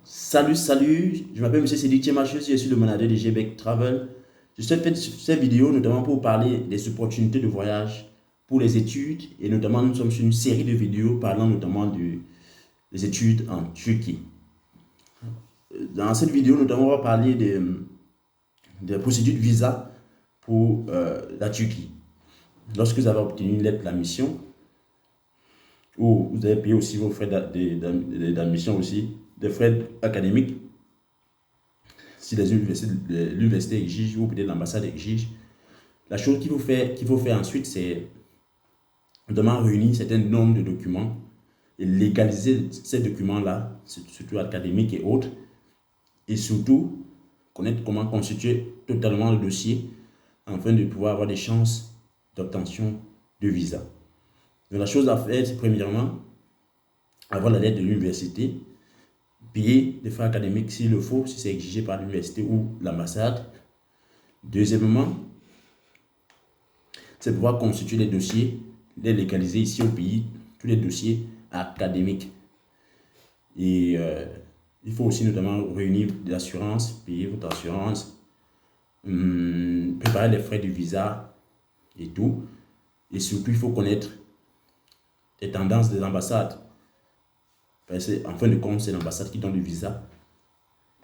Salut, je m'appelle M. Cédric Tchemache, je suis le manager de GBEC Travel. Je souhaite faire cette vidéo notamment pour parler des opportunités de voyage pour les études et notamment nous sommes sur une série de vidéos parlant notamment des études en Turquie. Dans cette vidéo notamment on va parler des procédures de visa pour la Turquie. Lorsque vous avez obtenu une lettre d'admission ou vous avez payé aussi vos frais d'admission aussi, des frais académiques, si l'université exige ou peut-être l'ambassade exige. La chose qu'il faut faire ensuite, c'est notamment réunir un certain nombre de documents et légaliser ces documents-là, surtout académiques et autres, et surtout connaître comment constituer totalement le dossier afin de pouvoir avoir des chances d'obtention de visa. Donc la chose à faire, c'est premièrement avoir la lettre de l'université, payer les frais académiques s'il le faut, si c'est exigé par l'université ou l'ambassade. Deuxièmement, c'est pouvoir constituer les dossiers, les légaliser ici au pays, tous les dossiers académiques. Et il faut aussi notamment réunir l'assurance, payer votre assurance, préparer les frais du visa et tout. Et surtout, il faut connaître les tendances des ambassades. Parce qu'en fin de compte, c'est l'ambassade qui donne le visa.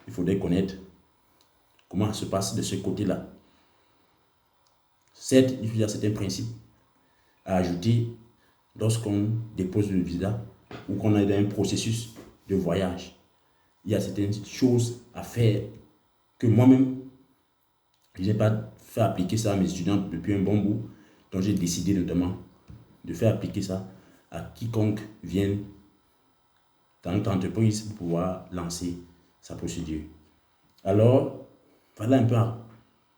Il faudrait connaître comment ça se passe de ce côté-là. Certes, il y a certains principes à ajouter lorsqu'on dépose le visa ou qu'on est dans un processus de voyage. Il y a certaines choses à faire que moi-même, je n'ai pas fait appliquer ça à mes étudiants depuis un bon bout. Donc j'ai décidé notamment de faire appliquer ça à quiconque vienne dans notre entreprise pour pouvoir lancer sa procédure. Alors, voilà un peu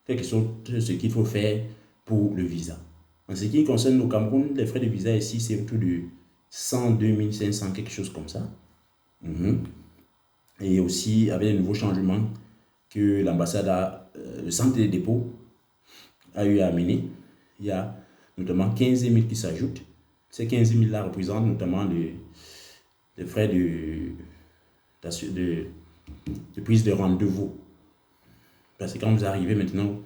quelque chose de ce qu'il faut faire pour le visa. En ce qui concerne le Cameroun, les frais de visa ici, c'est autour de 102 500, quelque chose comme ça. Et aussi, avec les nouveaux changements que l'ambassade le centre de dépôt a eu à amener, il y a notamment 15 000 qui s'ajoutent. Ces 15 000 là représentent notamment les frais de prise de rendez-vous. Parce que quand vous arrivez maintenant,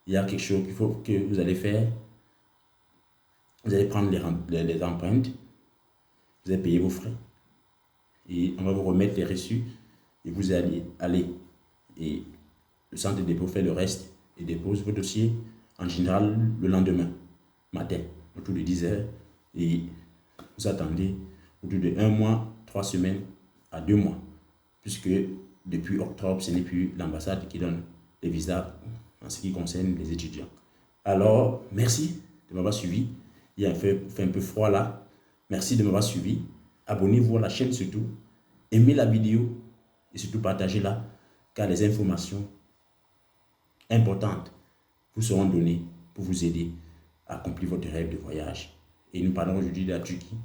il y a quelque chose qu'il faut que vous allez faire. Vous allez prendre les empreintes, vous allez payer vos frais et on va vous remettre les reçus et vous allez aller. Et le centre de dépôt fait le reste et dépose vos dossiers en général le lendemain matin, autour de 10 h. Et vous attendez autour de 1 mois, 3 semaines à 2 mois. Puisque depuis octobre, ce n'est plus l'ambassade qui donne les visas en ce qui concerne les étudiants. Alors, merci de m'avoir suivi. Il a fait un peu froid là. Merci de m'avoir suivi. Abonnez-vous à la chaîne surtout. Aimez la vidéo et surtout partagez-la car les informations importantes vous seront données pour vous aider à accomplir votre rêve de voyage. Et nous parlons aujourd'hui de la Turquie.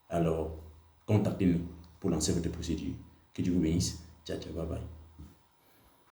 Alors, contactez-nous pour lancer votre procédure. Que Dieu vous bénisse. Ciao, ciao, bye bye.